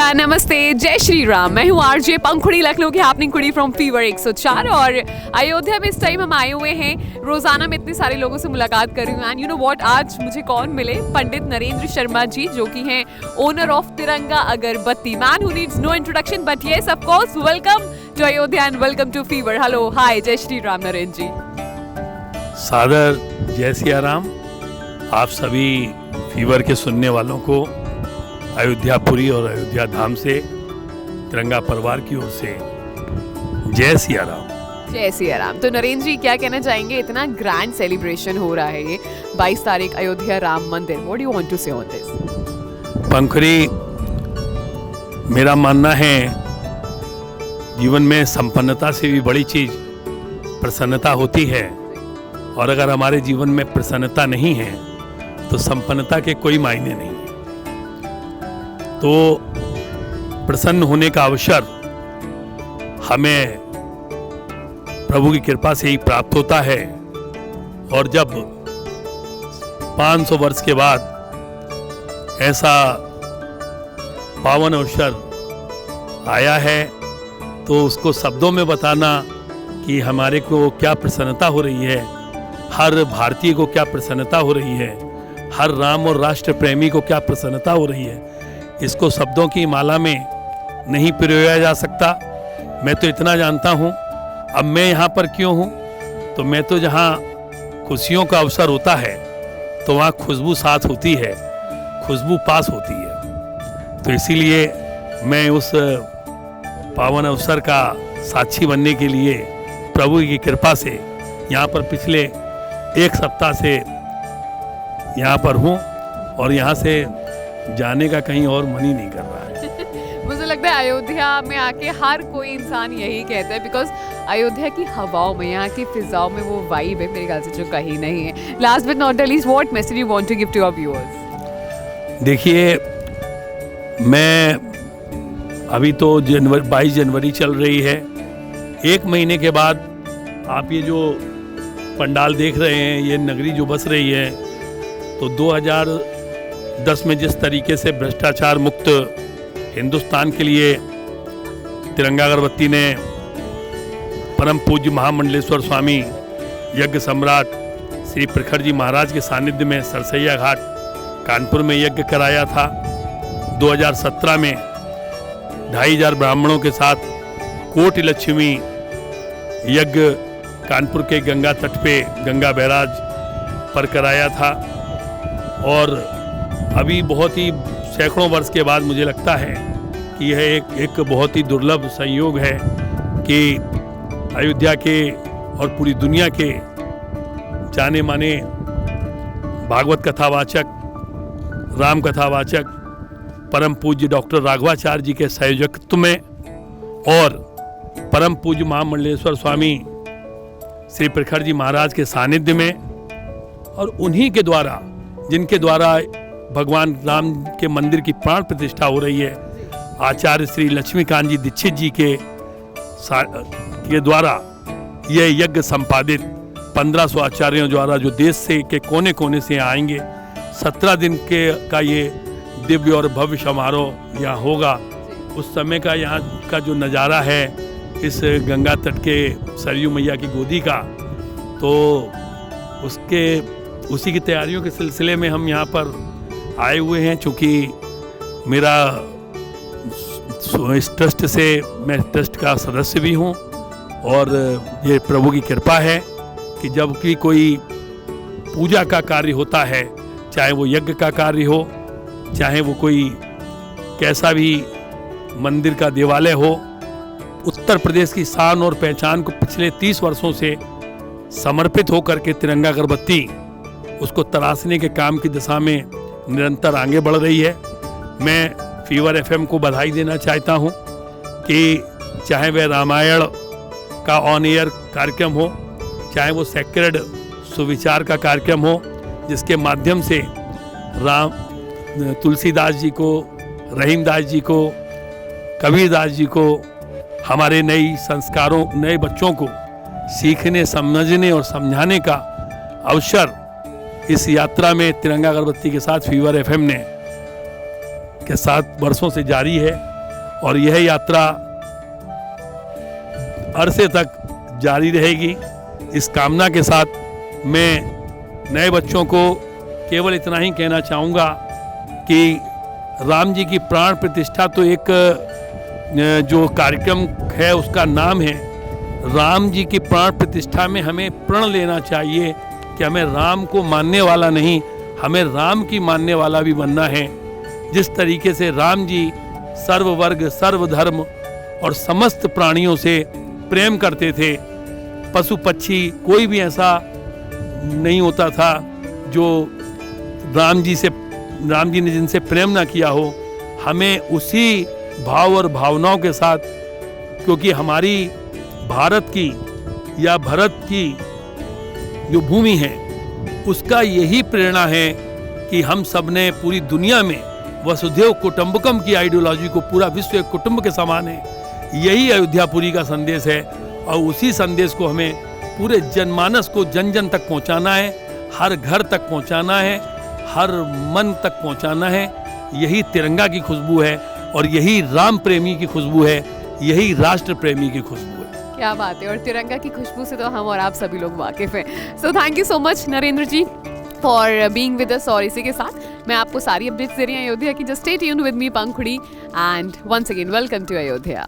नमस्कार, नमस्ते, जय श्री राम। मैं हूँ आरजे पंखुड़ी, लखनऊ की हैपनिंग कुड़ी फ्रॉम फीवर 104। और अयोध्या में इस टाइम हम आए हुए हैं। रोजाना मैं इतने सारे लोगों से मुलाकात कर रही हूँ एंड यू नो व्हाट, आज मुझे कौन मिले? पंडित नरेंद्र शर्मा जी, जो कि हैं owner of Tiranga agarbatti. Man who needs no introduction, but yes of course, welcome to Ayodhya and welcome to fever. Hello, hi, Jai Shri Ram Narendra जी। सादर जय सिया राम। आप सभी फीवर के सुनने वालों को अयोध्यापुरी और अयोध्या धाम से, तिरंगा परिवार की ओर से जय सिया राम। जय सिया राम। तो नरेंद्र जी, क्या कहना चाहेंगे? इतना ग्रैंड सेलिब्रेशन हो रहा है ये 22 तारीख Ayodhya Ram Mandir. What do you want to say on this? Pankhuri, मेरा मानना है जीवन में संपन्नता से भी बड़ी चीज प्रसन्नता होती है। और अगर हमारे जीवन में प्रसन्नता नहीं है तो संपन्नता के कोई मायने नहीं है। तो प्रसन्न होने का अवसर हमें प्रभु की कृपा से ही प्राप्त होता है। और जब 500 वर्ष के बाद ऐसा पावन अवसर आया है तो उसको शब्दों में बताना कि हमारे को क्या प्रसन्नता हो रही है, हर भारतीय को क्या प्रसन्नता हो रही है, हर राम और राष्ट्र प्रेमी को क्या प्रसन्नता हो रही है, इसको शब्दों की माला में नहीं पिरोया जा सकता। मैं तो इतना जानता हूँ। अब मैं यहाँ पर क्यों हूँ? तो मैं तो जहाँ खुशियों का अवसर होता है तो वहाँ खुशबू साथ होती है, खुशबू पास होती है। तो इसीलिए मैं उस पावन अवसर का साक्षी बनने के लिए प्रभु की कृपा से यहाँ पर पिछले एक सप्ताह से यहाँ पर हूँ और यहाँ से जाने का कहीं और मन ही नहीं कर रहा है। मुझे लगता है अयोध्या में आके हर कोई इंसान यही कहता है, बिकॉज अयोध्या की हवाओं में, यहाँ की फिजाओं में वो वाइब है मेरे ख्याल से जो कहीं नहीं है। Last but not the least, what message you want to give to our viewers? देखिए, मैं अभी तो 22 जनवरी चल रही है। एक महीने के बाद आप ये जो पंडाल देख रहे हैं, ये नगरी जो बस रही है, तो 2010 में जिस तरीके से भ्रष्टाचार मुक्त हिंदुस्तान के लिए तिरंगा अगरबत्ती ने परम पूज्य महामंडलेश्वर स्वामी यज्ञ सम्राट श्री प्रखर जी महाराज के सानिध्य में सरसैया घाट कानपुर में यज्ञ कराया था। 2017 में 2500 ब्राह्मणों के साथ कोटि लक्ष्मी यज्ञ कानपुर के गंगा तट पे गंगा बैराज पर कराया था। और अभी बहुत ही सैकड़ों वर्ष के बाद मुझे लगता है कि यह एक बहुत ही दुर्लभ संयोग है कि अयोध्या के और पूरी दुनिया के जाने माने भागवत कथावाचक, राम कथावाचक परम पूज्य डॉक्टर राघवाचार्य जी के संयोजकत्व में और परम पूज्य महामंडलेश्वर स्वामी श्री प्रखर जी महाराज के सानिध्य में और उन्हीं के द्वारा, जिनके द्वारा भगवान राम के मंदिर की प्राण प्रतिष्ठा हो रही है, आचार्य श्री लक्ष्मीकांत जी दीक्षित जी के द्वारा यह यज्ञ संपादित 1500 आचार्यों द्वारा, जो देश से के कोने कोने से आएंगे, 17 दिन का ये दिव्य और भव्य समारोह यहाँ होगा। उस समय का यहाँ का जो नज़ारा है इस गंगा तट के सरयू मैया की गोदी का, तो उसी की तैयारियों के सिलसिले में हम यहाँ पर आए हुए हैं। चूँकि मेरा इस ट्रस्ट से, मैं ट्रस्ट का सदस्य भी हूँ और ये प्रभु की कृपा है कि जब भी कोई पूजा का कार्य होता है, चाहे वो यज्ञ का कार्य हो, चाहे वो कोई कैसा भी मंदिर का देवालय हो, उत्तर प्रदेश की शान और पहचान को पिछले 30 वर्षों से समर्पित होकर के तिरंगा अगरबत्ती उसको तराशने के काम की दिशा में निरंतर आगे बढ़ रही है। मैं फीवर एफएम को बधाई देना चाहता हूं कि चाहे वह रामायण का ऑन एयर कार्यक्रम हो, चाहे वो सेक्रेड सुविचार का कार्यक्रम हो, जिसके माध्यम से राम तुलसीदास जी को, रहीमदास जी को, कबीरदास जी को, हमारे नई संस्कारों, नए बच्चों को सीखने, समझने और समझाने का अवसर इस यात्रा में तिरंगा अगरबत्ती के साथ फीवर एफएम ने के साथ वर्षों से जारी है। और यह यात्रा अरसे तक जारी रहेगी। इस कामना के साथ मैं नए बच्चों को केवल इतना ही कहना चाहूँगा कि राम जी की प्राण प्रतिष्ठा तो एक जो कार्यक्रम है उसका नाम है। राम जी की प्राण प्रतिष्ठा में हमें प्रण लेना चाहिए कि हमें राम को मानने वाला नहीं, हमें राम की मानने वाला भी बनना है। जिस तरीके से राम जी सर्व वर्ग, सर्व धर्म और समस्त प्राणियों से प्रेम करते थे, पशु पक्षी कोई भी ऐसा नहीं होता था जो राम जी ने जिनसे प्रेम ना किया हो। हमें उसी भाव और भावनाओं के साथ, क्योंकि हमारी भारत की या भरत की जो भूमि है उसका यही प्रेरणा है कि हम सब ने पूरी दुनिया में वसुधैव कुटुंबकम की आइडियोलॉजी को, पूरा विश्व एक कुटुंब के समान है, यही अयोध्यापुरी का संदेश है। और उसी संदेश को हमें पूरे जनमानस को जन जन तक पहुंचाना है, हर घर तक पहुंचाना है, हर मन तक पहुंचाना है। यही तिरंगा की खुशबू है और यही राम प्रेमी की खुशबू है, यही राष्ट्र प्रेमी की खुशबू है। क्या बात है, और तिरंगा की खुशबू से तो हम और आप सभी लोग वाकिफ हैं। So thank you so much Narendra ji for being with us. और इसी के साथ मैं आपको सारी अपडेट्स दे रही हूँ अयोध्या की। Just stay tuned with me Pankhuri and once again welcome to Ayodhya.